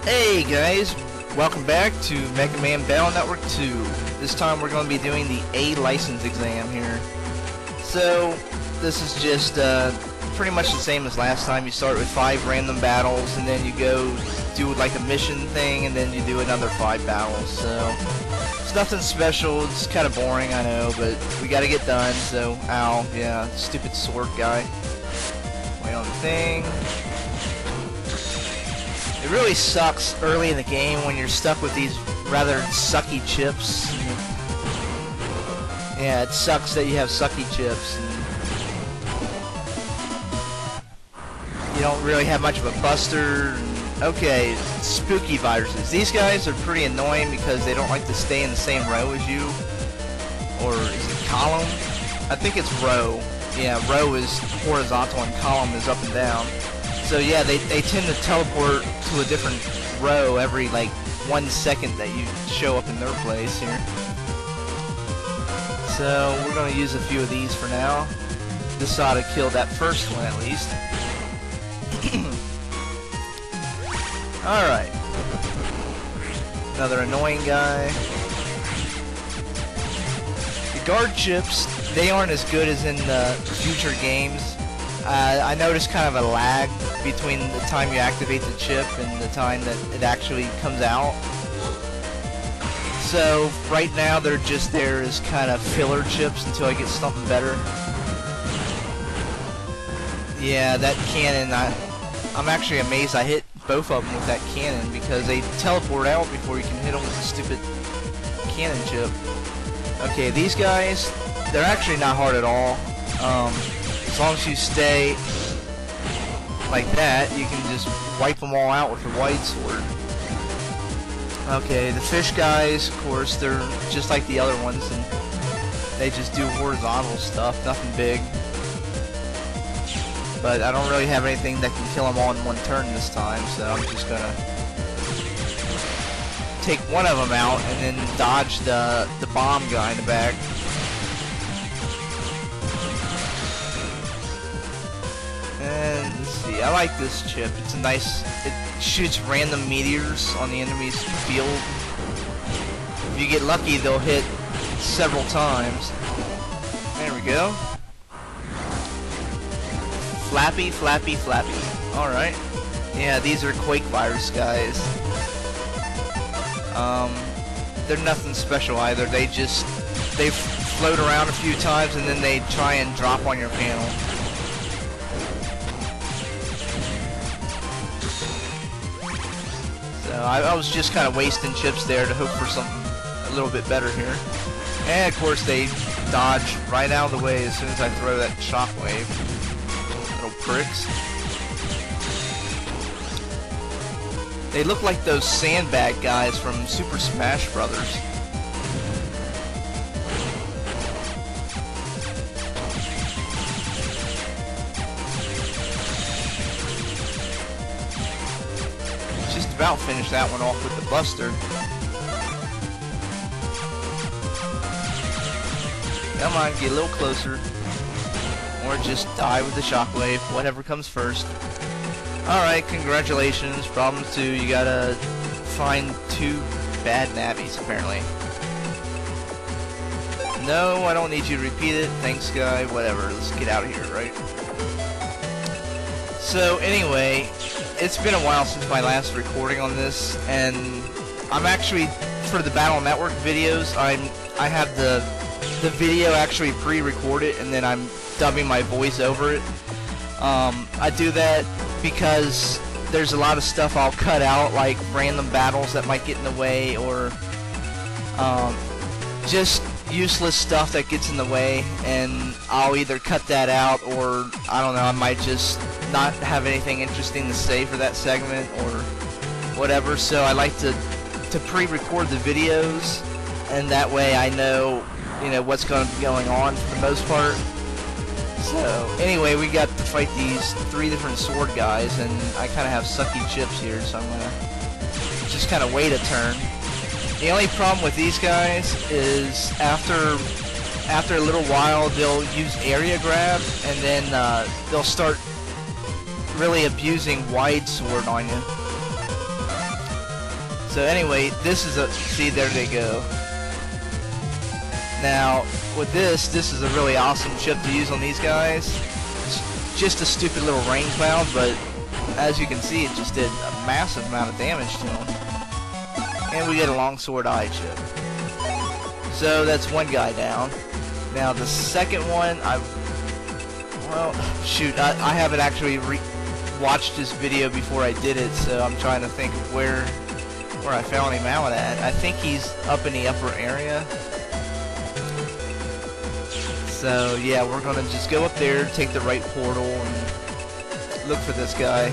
Hey guys, welcome back to Megaman Battle Network 2. This time we're going to be doing the A license exam here. So, this is just pretty much the same as last time. You start with 5 random battles and then you go do like a mission thing and then you do another 5 battles. So, it's nothing special, it's kind of boring, I know, but we got to get done. So, ow, yeah, stupid sword guy. Wait on the thing. It really sucks early in the game when you're stuck with these rather sucky chips. Yeah, it sucks that you have sucky chips. And you don't really have much of a buster. Okay, spooky viruses. These guys are pretty annoying because they don't like to stay in the same row as you. Or is it column? I think it's row. Yeah, row is horizontal and column is up and down. So yeah, they tend to teleport to a different row every like 1 second that you show up in their place here. So we're going to use a few of these for now. This ought to kill that first one at least. Alright. Another annoying guy. The guard chips, they aren't as good as in future games. I noticed kind of a lag between the time you activate the chip and the time that it actually comes out. So right now they're just there as kind of filler chips until I get something better. Yeah, that cannon, I'm actually amazed I hit both of them with that cannon because they teleport out before you can hit them with the stupid cannon chip. Okay, these guys, they're actually not hard at all. As long as you stay like that, you can just wipe them all out with your wide sword. Okay, the fish guys, of course, they're just like the other ones, and they just do horizontal stuff, nothing big. But I don't really have anything that can kill them all in one turn this time, so I'm just gonna take one of them out and then dodge the bomb guy in the back. And let's see, I like this chip. It's a nice, it shoots random meteors on the enemy's field. If you get lucky, they'll hit several times. There we go. Flappy, flappy, flappy. Alright. Yeah, these are Quake virus guys. They're nothing special either. They float around a few times and then they try and drop on your panel. I was just kind of wasting chips there to hope for something a little bit better here. And of course they dodge right out of the way as soon as I throw that shockwave. Little pricks. They look like those sandbag guys from Super Smash Brothers. About finish that one off with the buster. Come on, get a little closer. Or just die with the shockwave, whatever comes first. Alright, congratulations. Problem 2, you gotta find 2 bad nabbies, apparently. No, I don't need you to repeat it. Thanks, guy. Whatever, let's get out of here, right? So, anyway, it's been a while since my last recording on this, and I'm actually, for the Battle Network videos, I have the video actually pre-recorded, and then I'm dubbing my voice over it. I do that because there's a lot of stuff I'll cut out, like random battles that might get in the way, or just useless stuff that gets in the way, and I'll either cut that out, or I don't know, I might just not have anything interesting to say for that segment or whatever. So I like to pre-record the videos, and that way I know, you know, what's going to be going on for the most part. So anyway, we got to fight these 3 different sword guys, and I kind of have sucky chips here, so I'm gonna just kind of wait a turn. The only problem with these guys is after a little while they'll use area grab, and then they'll start really abusing wide sword on you. So anyway, this is a, see, there they go. Now, with this is a really awesome chip to use on these guys. It's just a stupid little rain cloud, but as you can see, it just did a massive amount of damage to them. And we get a longsword eye chip. So that's one guy down. Now the second one, well, shoot, I haven't actually watched this video before I did it, so I'm trying to think of where I found him out at. I think he's up in the upper area. So yeah, we're gonna just go up there, take the right portal, and look for this guy.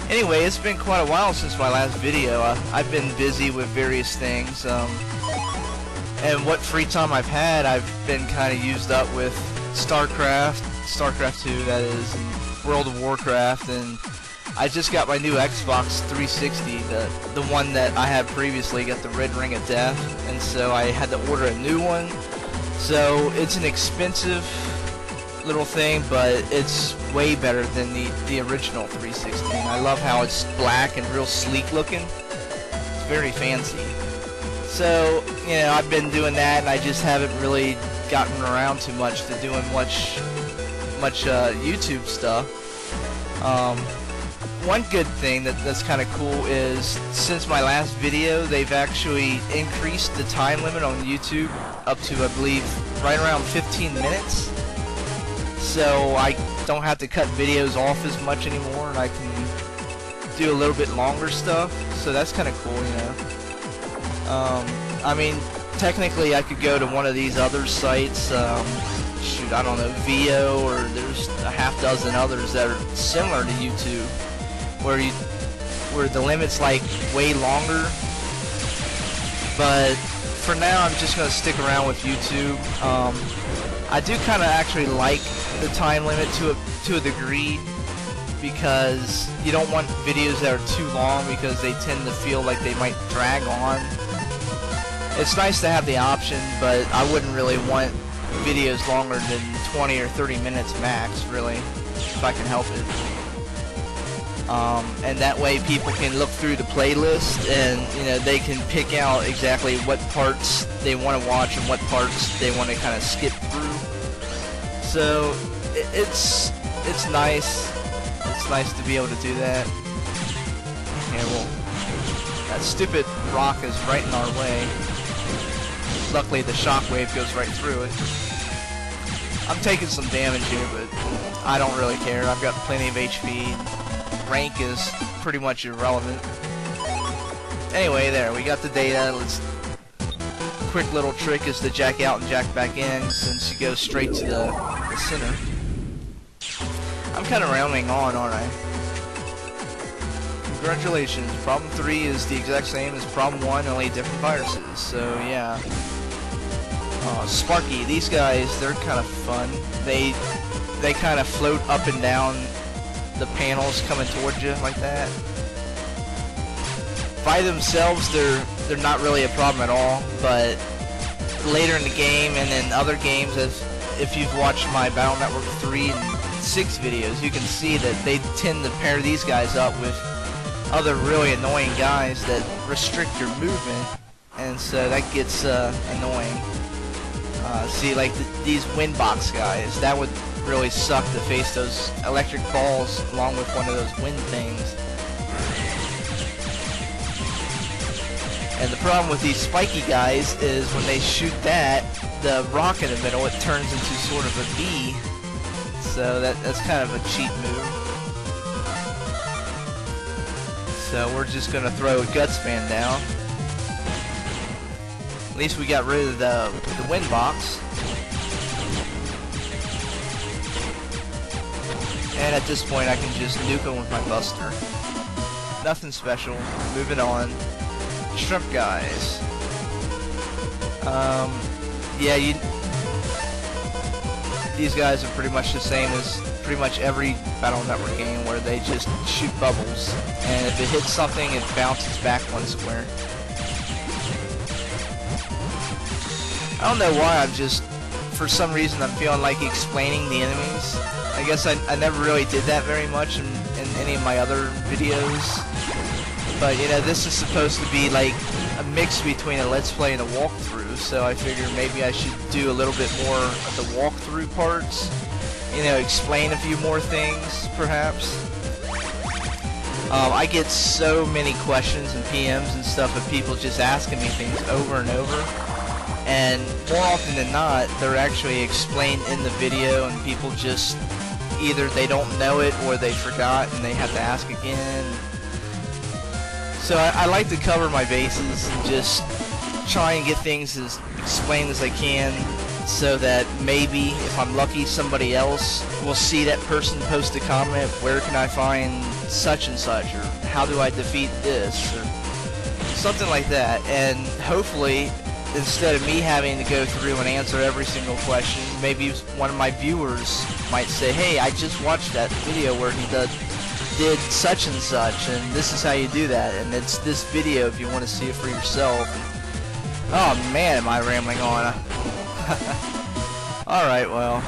Anyway, it's been quite a while since my last video. I've been busy with various things, and what free time I've had, I've been kind of used up with StarCraft 2, that is, and World of Warcraft, and I just got my new Xbox 360, the one that I had previously, got the Red Ring of Death, and so I had to order a new one. So it's an expensive little thing, but it's way better than the original 360. And I love how it's black and real sleek looking. It's very fancy. So, you know, I've been doing that, and I just haven't really gotten around too much to doing much YouTube stuff. One good thing that's kind of cool is, since my last video, they've actually increased the time limit on YouTube up to, I believe, right around 15 minutes. So I don't have to cut videos off as much anymore, and I can do a little bit longer stuff. So that's kind of cool, you know. I mean, technically I could go to one of these other sites, shoot, I don't know, VO, or there's a half dozen others that are similar to YouTube, where the limit's like way longer. But for now, I'm just gonna stick around with YouTube. I do kind of actually like the time limit to a degree, because you don't want videos that are too long, because they tend to feel like they might drag on. It's nice to have the option, but I wouldn't really want videos longer than 20 or 30 minutes max, really, if I can help it. And that way people can look through the playlist, and you know, they can pick out exactly what parts they want to watch and what parts they want to kind of skip through. So it's nice. It's nice to be able to do that. Okay, well, that stupid rock is right in our way. Luckily, the shockwave goes right through it. I'm taking some damage here, but I don't really care. I've got plenty of HP. Rank is pretty much irrelevant. Anyway, there, we got the data. Quick little trick is to jack out and jack back in, since you go straight to the center. I'm kind of rounding on, aren't I? Congratulations, problem 3 is the exact same as problem 1, only different viruses, so yeah. Sparky, these guys, they're kind of fun. They kind of float up and down the panels coming towards you like that. By themselves, they're not really a problem at all, but later in the game and in other games, if you've watched my Battle Network 3 and 6 videos, you can see that they tend to pair these guys up with other really annoying guys that restrict your movement, and so that gets annoying. See, like these wind box guys, that would really suck to face those electric balls along with one of those wind things. And the problem with these spiky guys is when they shoot that, the rock in the middle, it turns into sort of a V. So that's kind of a cheat move. So we're just gonna throw Gutsman down. At least we got rid of the wind box. And at this point I can just nuke him with my buster. Nothing special. Moving on. Shrimp guys. Yeah, these guys are pretty much the same as pretty much every Battle Network game, where they just shoot bubbles, and if it hits something, it bounces back one square. I don't know why, for some reason I'm feeling like explaining the enemies. I guess I never really did that very much in in any of my other videos. But you know, this is supposed to be like a mix between a Let's Play and a walkthrough, so I figured maybe I should do a little bit more of the walkthrough parts. You know, explain a few more things, perhaps. I get so many questions and PMs and stuff of people just asking me things over and over. And more often than not, they're actually explained in the video, and people just, either they don't know it or they forgot and they have to ask again. So I like to cover my bases and just try and get things as explained as I can, so that maybe, if I'm lucky, somebody else will see that person post a comment, where can I find such and such, or how do I defeat this, or something like that. And hopefully, instead of me having to go through and answer every single question, maybe one of my viewers might say, hey, I just watched that video where he did such and such, and this is how you do that, and it's this video if you want to see it for yourself. Oh man, am I rambling on. Alright, well,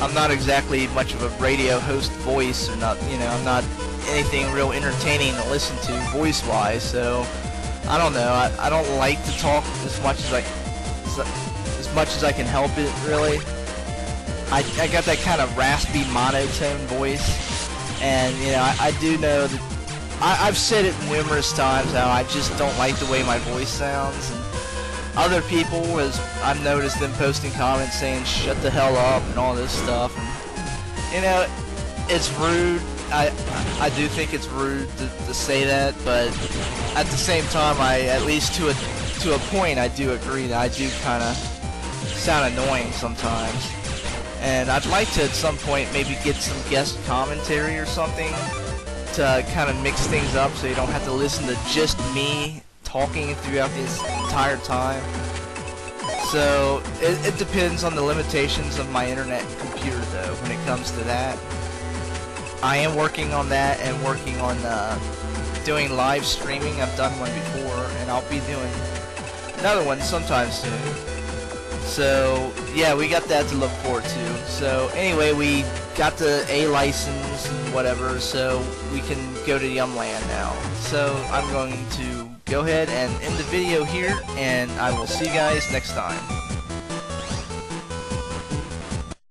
I'm not exactly much of a radio host voice, or not, you know, I'm not anything real entertaining to listen to voice-wise, so I don't know, I don't like to talk as much as I can help it, really. I got that kind of raspy monotone voice, and you know, I do know that I've said it numerous times how I just don't like the way my voice sounds, and other people, as I've noticed them posting comments saying shut the hell up and all this stuff, and you know, it's rude. I do think it's rude to say that, but at the same time, at least to a point, I do agree that I do kind of sound annoying sometimes. And I'd like to at some point maybe get some guest commentary or something to kind of mix things up, so you don't have to listen to just me talking throughout this entire time. So it depends on the limitations of my internet and computer, though, when it comes to that. I am working on that and working on doing live streaming. I've done one before, and I'll be doing another one sometime soon. So yeah, we got that to look forward to. So anyway, we got the A license and whatever, so we can go to Yumland now. So I'm going to go ahead and end the video here, and I will see you guys next time.